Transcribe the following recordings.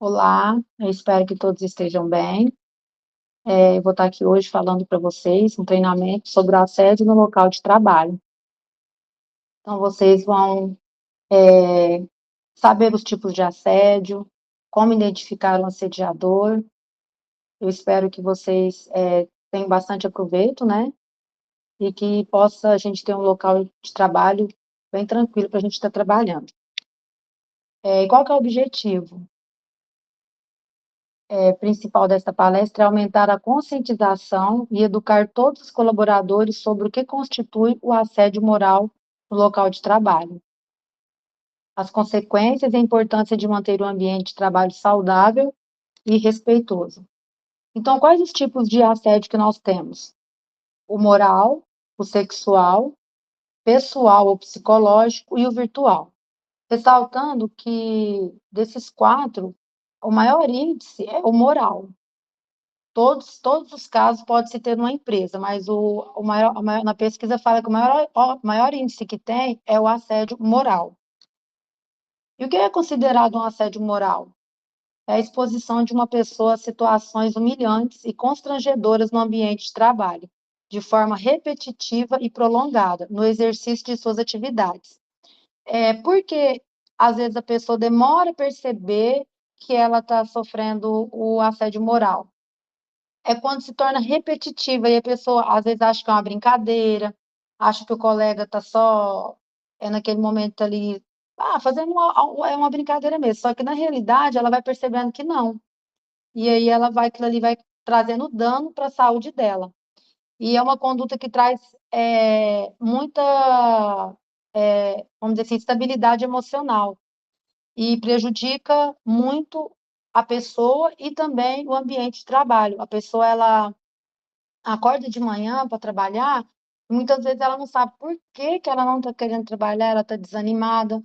Olá, eu espero que todos estejam bem. Eu vou estar aqui hoje falando para vocês um treinamento sobre o assédio no local de trabalho. Então, vocês vão saber os tipos de assédio, como identificar um assediador. Eu espero que vocês tenham bastante aproveito, né? E que possa a gente ter um local de trabalho bem tranquilo para a gente estar trabalhando. E qual que é o objetivo? Principal desta palestra é aumentar a conscientização e educar todos os colaboradores sobre o que constitui o assédio moral no local de trabalho, as consequências e a importância de manter o ambiente de trabalho saudável e respeitoso. Então, quais os tipos de assédio que nós temos? O moral, o sexual, pessoal ou psicológico e o virtual. Ressaltando que desses quatro, o maior índice é o moral. Todos os casos pode se ter numa empresa, mas na pesquisa fala que o maior índice que tem é o assédio moral. E o que é considerado um assédio moral? É a exposição de uma pessoa a situações humilhantes e constrangedoras no ambiente de trabalho, de forma repetitiva e prolongada, no exercício de suas atividades. Porque, às vezes, a pessoa demora a perceber que ela está sofrendo o assédio moral. É quando se torna repetitiva e a pessoa às vezes acha que é uma brincadeira, acha que o colega está só naquele momento ali, fazendo uma brincadeira mesmo, só que na realidade ela vai percebendo que não. E aí aquilo ali vai trazendo dano para a saúde dela. E é uma conduta que traz muita, vamos dizer assim, estabilidade emocional e prejudica muito a pessoa e também o ambiente de trabalho. A pessoa, ela acorda de manhã para trabalhar, e muitas vezes ela não sabe por que que ela não está querendo trabalhar, ela está desanimada.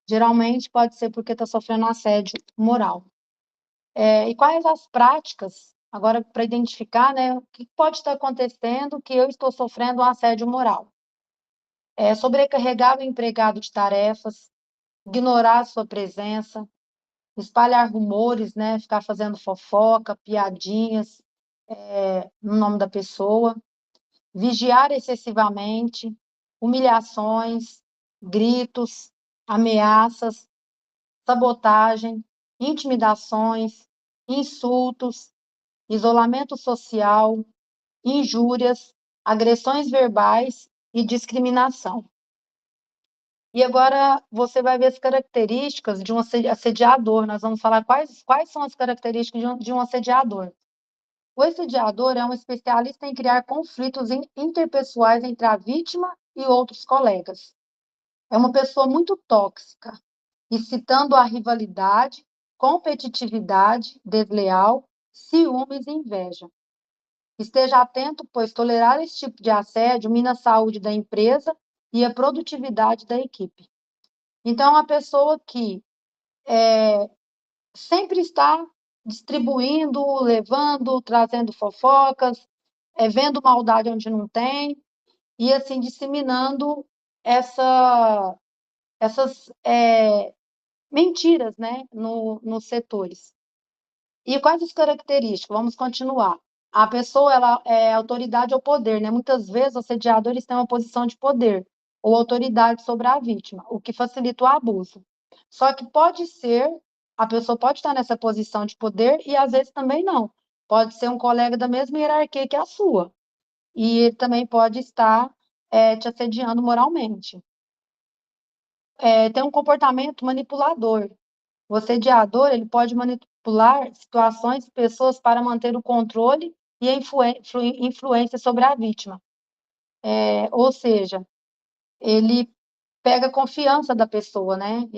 Geralmente pode ser porque está sofrendo assédio moral. E quais as práticas, agora para identificar, né, o que pode estar acontecendo que eu estou sofrendo um assédio moral? Sobrecarregar o empregado de tarefas, ignorar a sua presença, espalhar rumores, né, ficar fazendo fofoca, piadinhas, no nome da pessoa, vigiar excessivamente, humilhações, gritos, ameaças, sabotagem, intimidações, insultos, isolamento social, injúrias, agressões verbais e discriminação. E agora você vai ver as características de um assediador. Nós vamos falar quais são as características de um assediador. O assediador é um especialista em criar conflitos interpessoais entre a vítima e outros colegas. É uma pessoa muito tóxica, incitando a rivalidade, competitividade desleal, ciúmes e inveja. Esteja atento, pois tolerar esse tipo de assédio mina a saúde da empresa e a produtividade da equipe. Então, é uma pessoa que sempre está distribuindo, levando, trazendo fofocas, vendo maldade onde não tem, e assim disseminando essa, essas mentiras, né, nos setores. E quais as características? Vamos continuar. A pessoa, ela é autoridade ou poder, né? Muitas vezes, os assediadores têm uma posição de poder ou autoridade sobre a vítima, o que facilita o abuso. Só que pode ser, a pessoa pode estar nessa posição de poder e às vezes também não. Pode ser um colega da mesma hierarquia que a sua. E ele também pode estar te assediando moralmente. Tem um comportamento manipulador. O assediador, ele pode manipular situações e pessoas para manter o controle e a influência sobre a vítima. Ou seja, ele pega a confiança da pessoa, né?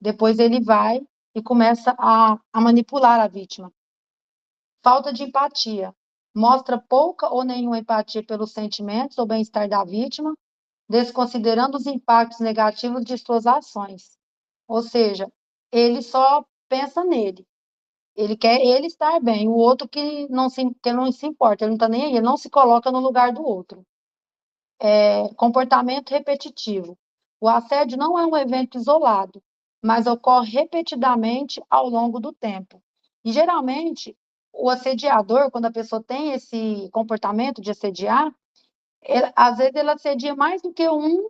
Depois ele vai e começa a manipular a vítima. Falta de empatia. Mostra pouca ou nenhuma empatia pelos sentimentos ou bem-estar da vítima, desconsiderando os impactos negativos de suas ações. Ou seja, ele só pensa nele. Ele quer ele estar bem, o outro que não se importa, ele não está nem aí, ele não se coloca no lugar do outro. Comportamento repetitivo. O assédio não é um evento isolado. mas ocorre repetidamente ao longo do tempo. E, geralmente, o assediador, quando a pessoa tem esse comportamento de assediar, às vezes ele assedia mais do que um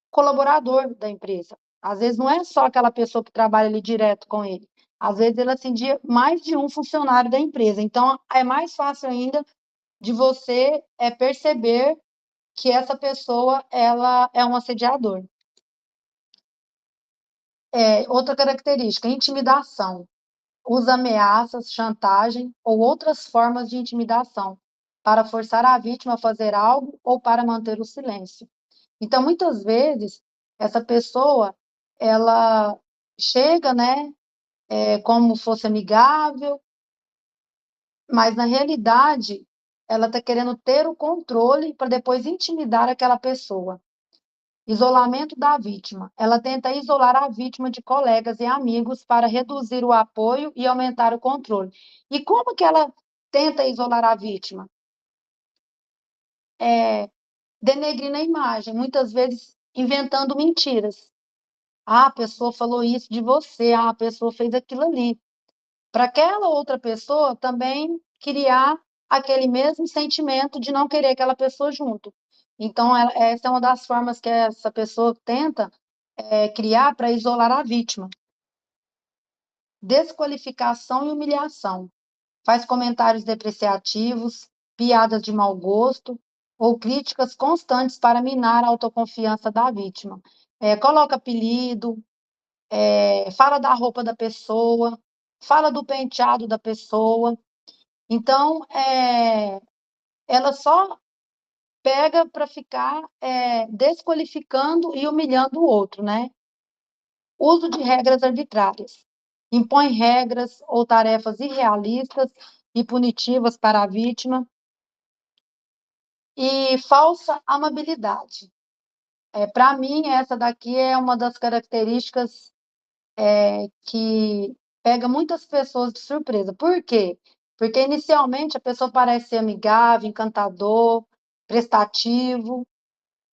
colaborador da empresa. Às vezes não é só aquela pessoa que trabalha ali direto com ele. Às vezes ele assedia mais de um funcionário da empresa. Então, é mais fácil ainda de você perceber que essa pessoa ela é um assediador. Outra característica, intimidação. Usa ameaças, chantagem ou outras formas de intimidação para forçar a vítima a fazer algo ou para manter o silêncio. Então, muitas vezes, essa pessoa, ela chega, né, como fosse amigável, mas na realidade, ela está querendo ter o controle para depois intimidar aquela pessoa. Isolamento da vítima. Ela tenta isolar a vítima de colegas e amigos para reduzir o apoio e aumentar o controle. E como que ela tenta isolar a vítima? Denegrindo a imagem, muitas vezes inventando mentiras. Ah, a pessoa falou isso de você, ah, a pessoa fez aquilo ali. Para aquela outra pessoa também criar aquele mesmo sentimento de não querer aquela pessoa junto. Então, essa é uma das formas que essa pessoa tenta criar para isolar a vítima. Desqualificação e humilhação. Faz comentários depreciativos, piadas de mau gosto ou críticas constantes para minar a autoconfiança da vítima. Coloca apelido, fala da roupa da pessoa, fala do penteado da pessoa. Então, ela só pega para ficar desqualificando e humilhando o outro, né? Uso de regras arbitrárias. Impõe regras ou tarefas irrealistas e punitivas para a vítima. E falsa amabilidade. Para mim, essa daqui é uma das características que pega muitas pessoas de surpresa. Por quê? Porque inicialmente a pessoa parece ser amigável, encantador, prestativo.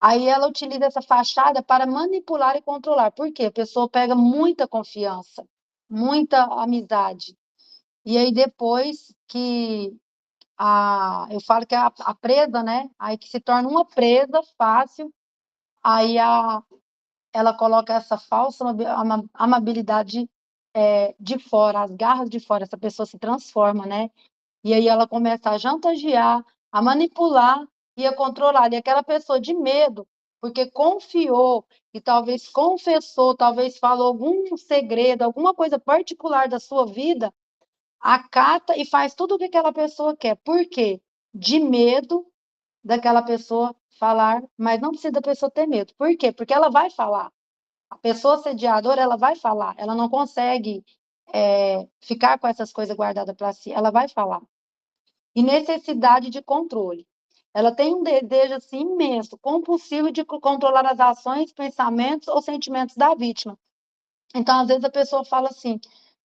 Aí ela utiliza essa fachada para manipular e controlar. Por quê? A pessoa pega muita confiança, muita amizade. E aí depois que eu falo que a presa, né? Aí que se torna uma presa fácil, aí ela coloca essa falsa amabilidade de fora, as garras de fora, essa pessoa se transforma, né? E aí ela começa a chantagear, a manipular e a controlar. E aquela pessoa de medo, porque confiou e talvez confessou, talvez falou algum segredo, alguma coisa particular da sua vida, acata e faz tudo o que aquela pessoa quer. Por quê? De medo daquela pessoa falar, mas não precisa da pessoa ter medo. Por quê? Porque ela vai falar. A pessoa assediadora, ela vai falar. Ela não consegue ficar com essas coisas guardadas para si. Ela vai falar. E necessidade de controle. Ela tem um desejo assim, imenso, compulsivo de controlar as ações, pensamentos ou sentimentos da vítima. Então, às vezes, a pessoa fala assim: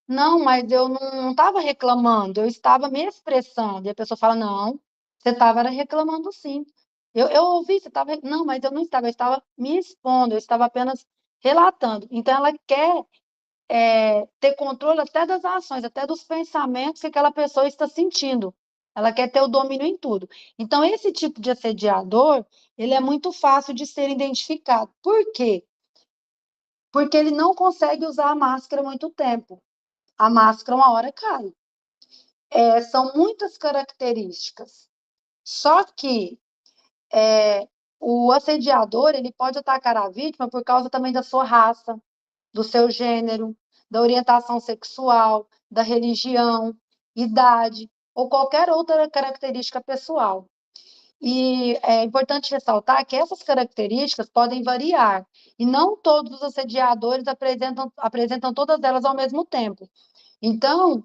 não, mas eu não estava reclamando, eu estava me expressando. E a pessoa fala: não, você estava reclamando sim. Eu ouvi, você estava. Não, mas eu não estava, eu estava me expondo, eu estava apenas relatando. Então, ela quer ter controle até das ações, até dos pensamentos que aquela pessoa está sentindo. Ela quer ter o domínio em tudo. Então, esse tipo de assediador, ele é muito fácil de ser identificado. Por quê? Porque ele não consegue usar a máscara muito tempo. A máscara, uma hora cai. São muitas características. Só que o assediador, ele pode atacar a vítima por causa também da sua raça, do seu gênero, da orientação sexual, da religião, idade ou qualquer outra característica pessoal. E é importante ressaltar que essas características podem variar, e não todos os assediadores apresentam todas elas ao mesmo tempo. Então,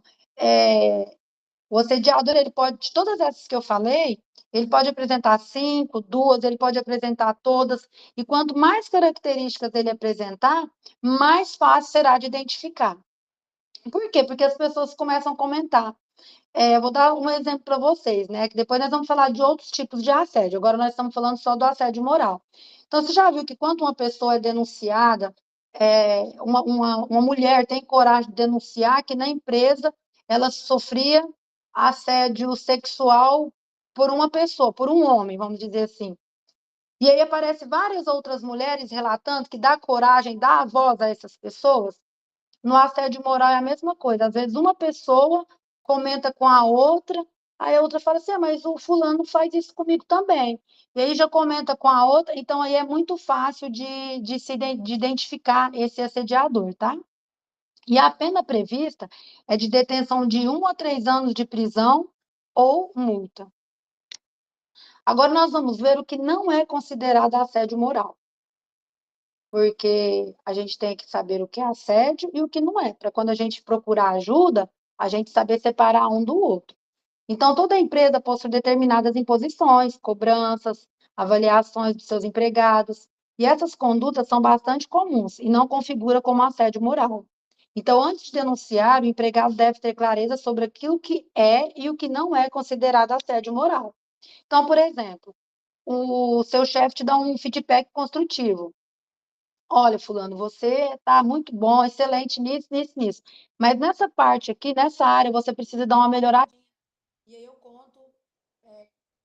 o assediador, ele pode, de todas essas que eu falei, ele pode apresentar 5, 2, ele pode apresentar todas, e quanto mais características ele apresentar, mais fácil será de identificar. Por quê? Porque as pessoas começam a comentar. Eu vou dar um exemplo para vocês, né? Que depois nós vamos falar de outros tipos de assédio. Agora nós estamos falando só do assédio moral. Então, você já viu que quando uma pessoa é denunciada uma mulher tem coragem de denunciar que na empresa ela sofria assédio sexual por uma pessoa, por um homem, vamos dizer assim. E aí aparece várias outras mulheres relatando que dá coragem, dá voz a essas pessoas. No assédio moral é a mesma coisa. Às vezes uma pessoa comenta com a outra, aí a outra fala assim, mas o fulano faz isso comigo também. E aí já comenta com a outra, então aí é muito fácil de identificar esse assediador, tá? E a pena prevista é de detenção de 1 a 3 anos de prisão ou multa. Agora nós vamos ver o que não é considerado assédio moral, porque a gente tem que saber o que é assédio e o que não é, para quando a gente procurar ajuda, a gente saber separar um do outro. Então, toda empresa possui determinadas imposições, cobranças, avaliações dos seus empregados, e essas condutas são bastante comuns e não configuram como assédio moral. Então, antes de denunciar, o empregado deve ter clareza sobre aquilo que é e o que não é considerado assédio moral. Então, por exemplo, o seu chefe te dá um feedback construtivo. Olha, fulano, você está muito bom, excelente nisso, nisso, nisso. Mas nessa parte aqui, nessa área, você precisa dar uma melhorada. E aí eu conto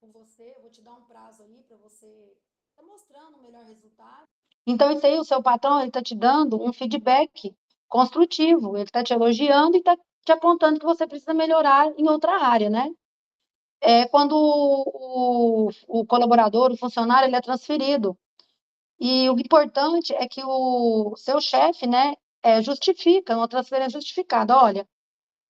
com você, eu vou te dar um prazo aí para você estar mostrando o melhor resultado. Então, isso aí, o seu patrão, ele está te dando um feedback construtivo, ele está te elogiando e está te apontando que você precisa melhorar em outra área, né? É quando o colaborador, o funcionário, ele é transferido. E o importante é que o seu chefe, né, justifica, uma transferência justificada. Olha,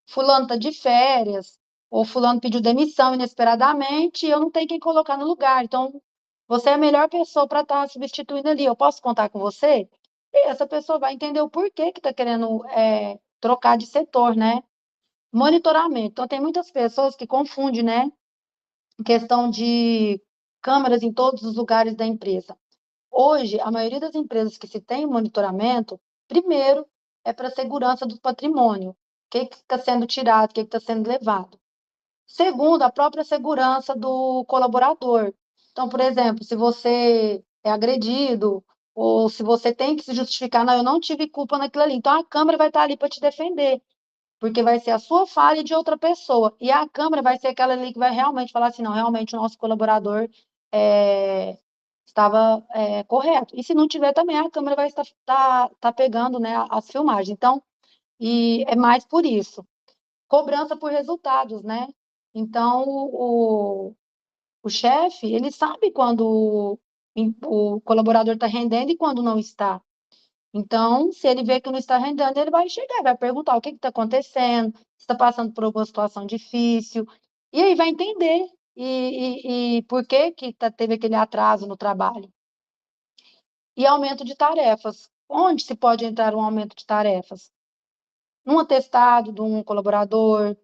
fulano está de férias, ou fulano pediu demissão inesperadamente, e eu não tenho quem colocar no lugar. Então, você é a melhor pessoa para estar substituindo ali. Eu posso contar com você? E essa pessoa vai entender o porquê que está querendo trocar de setor, né? Monitoramento. Então, tem muitas pessoas que confundem, né? Questão de câmeras em todos os lugares da empresa. Hoje, a maioria das empresas que se tem monitoramento, primeiro, é para a segurança do patrimônio. O que está sendo tirado, o que está sendo levado. Segundo, a própria segurança do colaborador. Então, por exemplo, se você é agredido, ou se você tem que se justificar, não, eu não tive culpa naquilo ali. Então, a câmera vai estar ali para te defender, porque vai ser a sua falha e de outra pessoa. E a câmera vai ser aquela ali que vai realmente falar assim, não, realmente o nosso colaborador é, estava correto. E se não tiver também, a câmera vai estar tá pegando, né, as filmagens. Então, e é mais por isso. Cobrança por resultados, né? Então, o chefe, ele sabe quando o colaborador está rendendo e quando não está. Então, se ele vê que não está rendendo, ele vai chegar, vai perguntar o que está acontecendo, se está passando por alguma situação difícil, e aí vai entender e por que teve aquele atraso no trabalho. E aumento de tarefas. Onde se pode entrar um aumento de tarefas? Num atestado de um colaborador,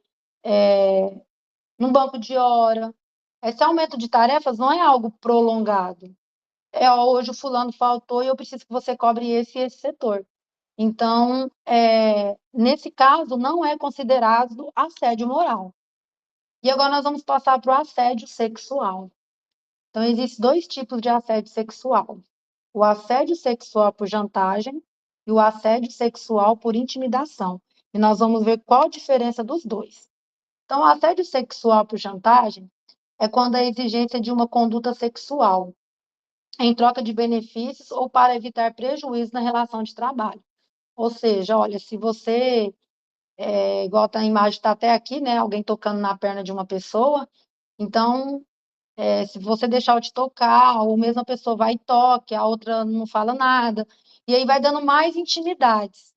num banco de hora. Esse aumento de tarefas não é algo prolongado. É, hoje o fulano faltou e eu preciso que você cobre esse e esse setor. Então, nesse caso, não é considerado assédio moral. E agora nós vamos passar para o assédio sexual. Então, existem dois tipos de assédio sexual: o assédio sexual por chantagem e o assédio sexual por intimidação. E nós vamos ver qual a diferença dos dois. Então, o assédio sexual por chantagem é quando a exigência de uma conduta sexual em troca de benefícios ou para evitar prejuízo na relação de trabalho. Ou seja, olha, se você, igual a imagem está até aqui, né, alguém tocando na perna de uma pessoa, então, se você deixar eu te tocar, ou mesmo a pessoa vai e toque, a outra não fala nada, e aí vai dando mais intimidades.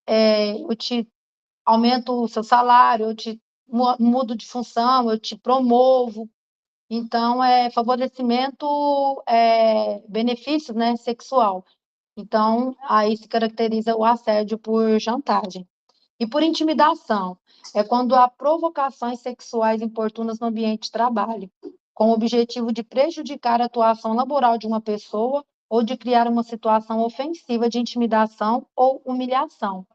Eu te aumento o seu salário, eu te mudo de função, eu te promovo. Então, favorecimento, benefício, né, sexual. Então, aí se caracteriza o assédio por chantagem. E por intimidação, é quando há provocações sexuais importunas no ambiente de trabalho, com o objetivo de prejudicar a atuação laboral de uma pessoa ou de criar uma situação ofensiva de intimidação ou humilhação.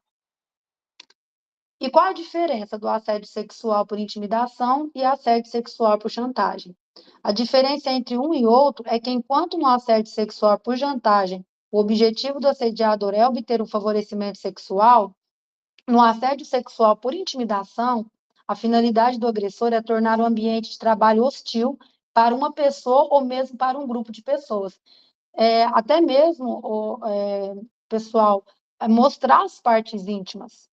E qual a diferença do assédio sexual por intimidação e assédio sexual por chantagem? A diferença entre um e outro é que, enquanto no assédio sexual por chantagem O objetivo do assediador é obter um favorecimento sexual. No assédio sexual por intimidação, a finalidade do agressor é tornar o ambiente de trabalho hostil para uma pessoa ou mesmo para um grupo de pessoas. Até mesmo, pessoal, mostrar as partes íntimas,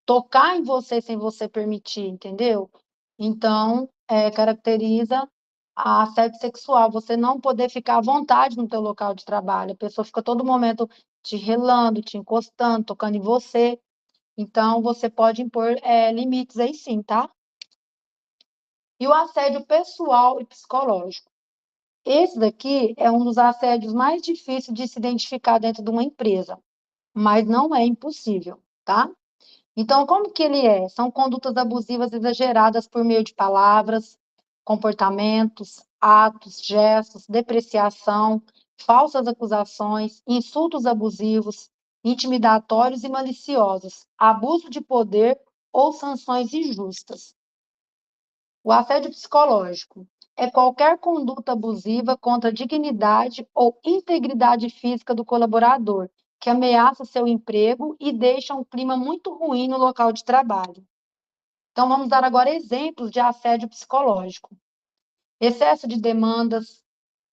tocar em você sem você permitir, entendeu? Então, caracteriza a assédio sexual, você não poder ficar à vontade no teu local de trabalho, a pessoa fica todo momento te relando, te encostando, tocando em você, então você pode impor limites aí sim, tá? E o assédio pessoal e psicológico. Esse daqui é um dos assédios mais difíceis de se identificar dentro de uma empresa, mas não é impossível, tá? Então, como que ele é? São condutas abusivas exageradas por meio de palavras, comportamentos, atos, gestos, depreciação, falsas acusações, insultos abusivos, intimidatórios e maliciosos, abuso de poder ou sanções injustas. O assédio psicológico é qualquer conduta abusiva contra a dignidade ou integridade física do colaborador, que ameaça seu emprego e deixa um clima muito ruim no local de trabalho. Então, vamos dar agora exemplos de assédio psicológico: excesso de demandas,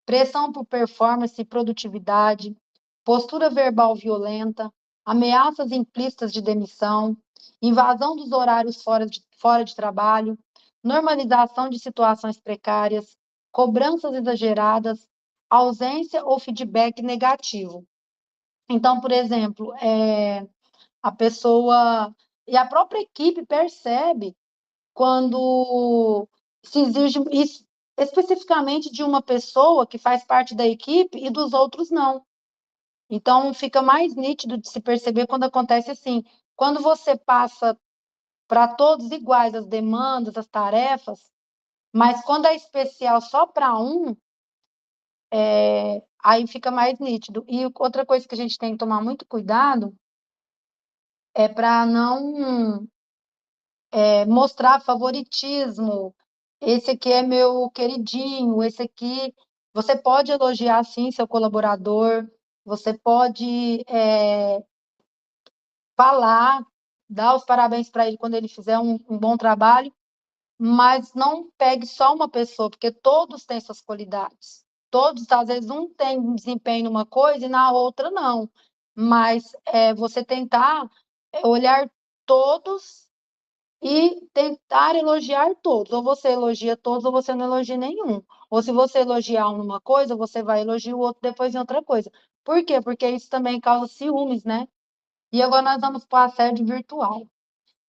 pressão por performance e produtividade, postura verbal violenta, ameaças implícitas de demissão, invasão dos horários fora de trabalho, normalização de situações precárias, cobranças exageradas, ausência ou feedback negativo. Então, por exemplo, a pessoa e a própria equipe percebe quando se exige isso especificamente de uma pessoa que faz parte da equipe e dos outros não. Então, fica mais nítido de se perceber quando acontece assim. Quando você passa para todos iguais as demandas, as tarefas, mas quando é especial só para um, aí fica mais nítido. E outra coisa que a gente tem que tomar muito cuidado é para não mostrar favoritismo. Esse aqui é meu queridinho, esse aqui. Você pode elogiar, sim, seu colaborador, você pode falar, dar os parabéns para ele quando ele fizer um bom trabalho, mas não pegue só uma pessoa, porque todos têm suas qualidades. Todos, às vezes, um tem desempenho numa coisa e na outra não. Mas você tentar olhar todos e tentar elogiar todos. Ou você elogia todos, ou você não elogia nenhum. Ou se você elogiar um numa coisa, você vai elogiar o outro depois em outra coisa. Por quê? Porque isso também causa ciúmes, né? E agora nós vamos para o assédio virtual.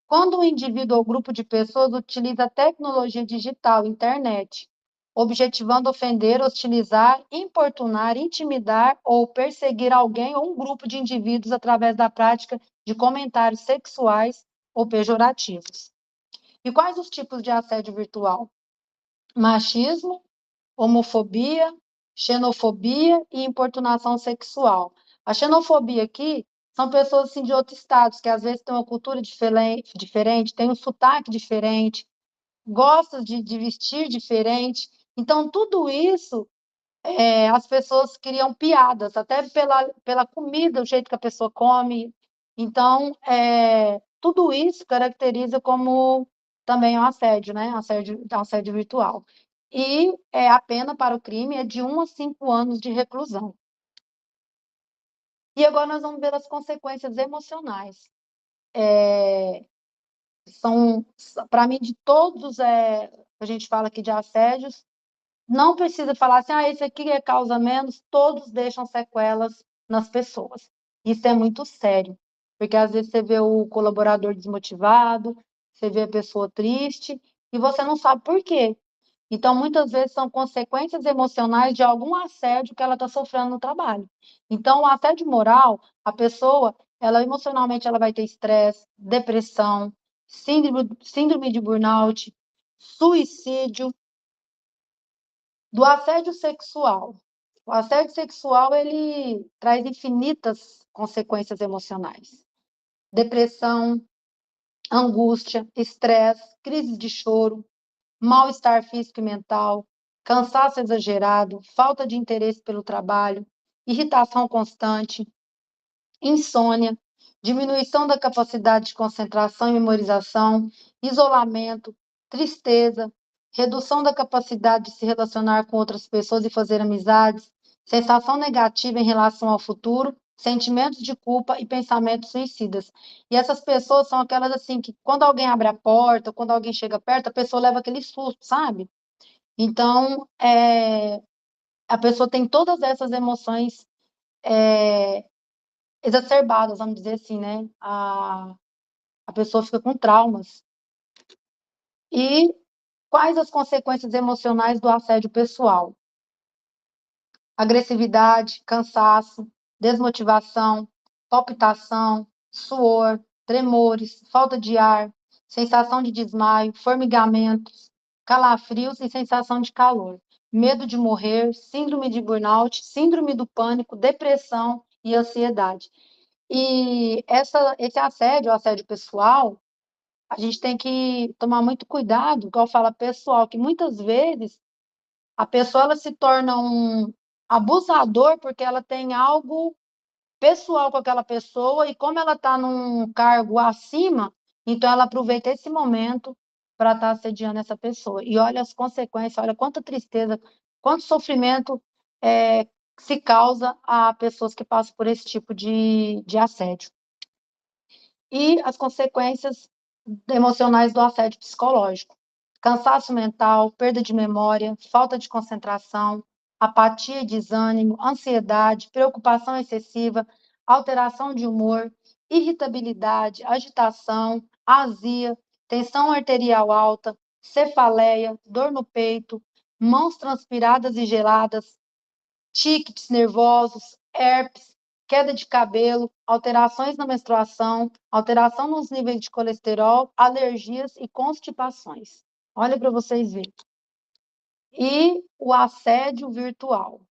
Quando um indivíduo ou grupo de pessoas utiliza tecnologia digital, internet, objetivando ofender, hostilizar, importunar, intimidar ou perseguir alguém ou um grupo de indivíduos através da prática de comentários sexuais ou pejorativos. E quais os tipos de assédio virtual? Machismo, homofobia, xenofobia e importunação sexual. A xenofobia aqui são pessoas assim, de outros estados, que às vezes têm uma cultura diferente, têm um sotaque diferente, gostam de vestir diferente. Então, tudo isso, as pessoas criam piadas, até pela comida, o jeito que a pessoa come. Então, tudo isso caracteriza como também um assédio, né? Assédio virtual. E a pena para o crime é de 1 a 5 anos de reclusão. E agora nós vamos ver as consequências emocionais. São, para mim, de todos, a gente fala aqui de assédios, não precisa falar assim, esse aqui é causa menos, todos deixam sequelas nas pessoas. Isso é muito sério, porque às vezes você vê o colaborador desmotivado, você vê a pessoa triste, e você não sabe por quê. Então, muitas vezes são consequências emocionais de algum assédio que ela está sofrendo no trabalho. Então, o assédio moral, a pessoa, ela emocionalmente ela vai ter estresse, depressão, síndrome de burnout, suicídio. Do assédio sexual. O assédio sexual, ele traz infinitas consequências emocionais. Depressão, angústia, estresse, crises de choro, mal-estar físico e mental, cansaço exagerado, falta de interesse pelo trabalho, irritação constante, insônia, diminuição da capacidade de concentração e memorização, isolamento, tristeza, redução da capacidade de se relacionar com outras pessoas e fazer amizades, sensação negativa em relação ao futuro, sentimentos de culpa e pensamentos suicidas. E essas pessoas são aquelas assim que quando alguém abre a porta, quando alguém chega perto, a pessoa leva aquele susto, sabe? Então, a pessoa tem todas essas emoções exacerbadas, vamos dizer assim, né? A pessoa fica com traumas. E quais as consequências emocionais do assédio pessoal? Agressividade, cansaço, desmotivação, palpitação, suor, tremores, falta de ar, sensação de desmaio, formigamentos, calafrios e sensação de calor, medo de morrer, síndrome de burnout, síndrome do pânico, depressão e ansiedade. E esse assédio, o assédio pessoal, a gente tem que tomar muito cuidado, igual fala pessoal, que muitas vezes a pessoa ela se torna um abusador porque ela tem algo pessoal com aquela pessoa e como ela está num cargo acima, então ela aproveita esse momento para estar assediando essa pessoa. E olha as consequências, olha quanta tristeza, quanto sofrimento se causa a pessoas que passam por esse tipo de assédio. E as consequências emocionais do assédio psicológico: cansaço mental, perda de memória, falta de concentração, apatia e desânimo, ansiedade, preocupação excessiva, alteração de humor, irritabilidade, agitação, azia, tensão arterial alta, cefaleia, dor no peito, mãos transpiradas e geladas, tiques nervosos, herpes, queda de cabelo, alterações na menstruação, alteração nos níveis de colesterol, alergias e constipações. Olha para vocês verem. E o assédio virtual.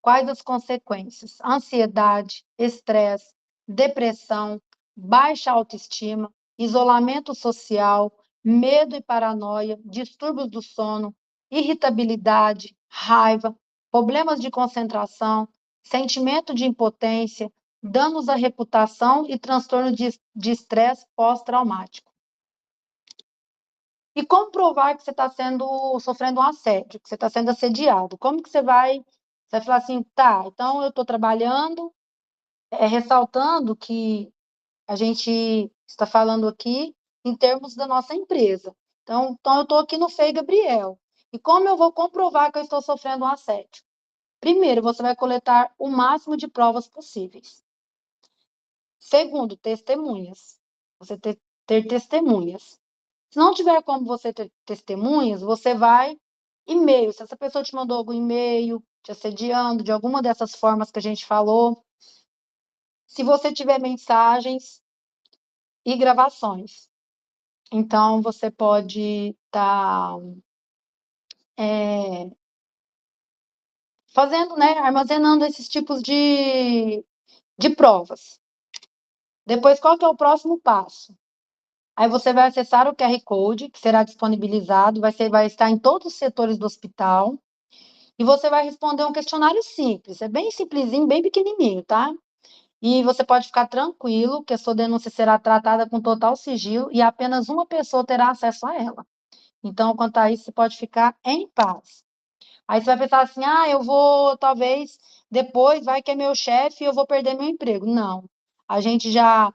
Quais as consequências? Ansiedade, estresse, depressão, baixa autoestima, isolamento social, medo e paranoia, distúrbios do sono, irritabilidade, raiva, problemas de concentração, sentimento de impotência, danos à reputação e transtorno de estresse pós-traumático. E como provar que você está sofrendo um assédio, que você está sendo assediado? Como que você vai falar assim, tá, então eu estou trabalhando, ressaltando que a gente está falando aqui em termos da nossa empresa. Então eu estou aqui no FEI Gabriel. E como eu vou comprovar que eu estou sofrendo um assédio? Primeiro, você vai coletar o máximo de provas possíveis. Segundo, testemunhas. Você ter testemunhas. Se não tiver como você ter testemunhas, você vai e-mail. Se essa pessoa te mandou algum e-mail, te assediando, de alguma dessas formas que a gente falou. Se você tiver mensagens e gravações. Então, você pode estar fazendo, né, armazenando esses tipos de provas. Depois, qual que é o próximo passo? Aí você vai acessar o QR Code, que será disponibilizado, vai estar em todos os setores do hospital, e você vai responder um questionário simples, é bem simplesinho, bem pequenininho, tá? E você pode ficar tranquilo que a sua denúncia será tratada com total sigilo e apenas uma pessoa terá acesso a ela. Então, quanto a isso, você pode ficar em paz. Aí você vai pensar assim, eu vou, talvez, depois, vai que é meu chefe e eu vou perder meu emprego. Não, a gente já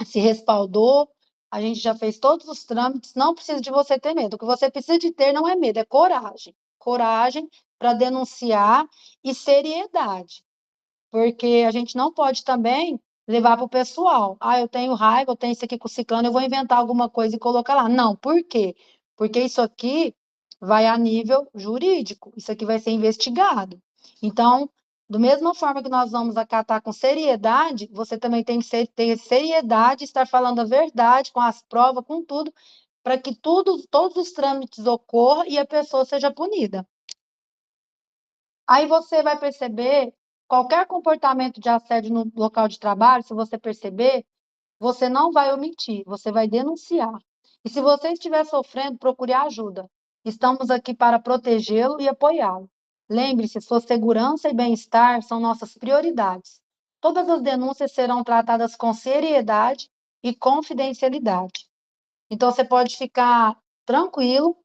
se respaldou, a gente já fez todos os trâmites, não precisa de você ter medo. O que você precisa de ter não é medo, é coragem. Coragem para denunciar e seriedade. Porque a gente não pode também levar para o pessoal. Eu tenho raiva, eu tenho isso aqui com o ciclano, eu vou inventar alguma coisa e colocar lá. Não, por quê? Porque isso aqui vai a nível jurídico, isso aqui vai ser investigado. Então, da mesma forma que nós vamos acatar com seriedade, você também tem que ter seriedade, estar falando a verdade, com as provas, com tudo, para que todos os trâmites ocorram e a pessoa seja punida. Aí você vai perceber qualquer comportamento de assédio no local de trabalho, se você perceber, você não vai omitir, você vai denunciar. E se você estiver sofrendo, procure ajuda. Estamos aqui para protegê-lo e apoiá-lo. Lembre-se, sua segurança e bem-estar são nossas prioridades. Todas as denúncias serão tratadas com seriedade e confidencialidade. Então, você pode ficar tranquilo,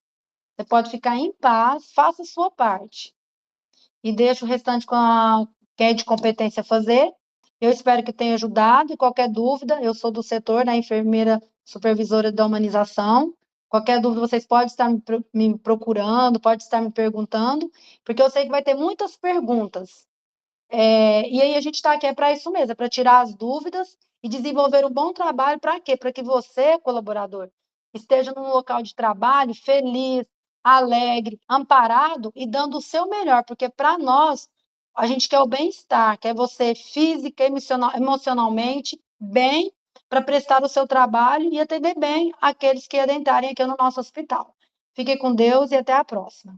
você pode ficar em paz, faça a sua parte e deixa o restante com quem é de competência fazer. Eu espero que tenha ajudado e qualquer dúvida, eu sou do setor, da enfermeira supervisora da humanização. Qualquer dúvida, vocês podem estar me procurando, pode estar me perguntando, porque eu sei que vai ter muitas perguntas. E aí a gente está aqui para isso mesmo, é para tirar as dúvidas e desenvolver um bom trabalho para quê? Para que você, colaborador, esteja num local de trabalho feliz, alegre, amparado e dando o seu melhor, porque para nós, a gente quer o bem-estar, quer você física, emocionalmente bem, para prestar o seu trabalho e atender bem aqueles que adentrarem aqui no nosso hospital. Fique com Deus e até a próxima.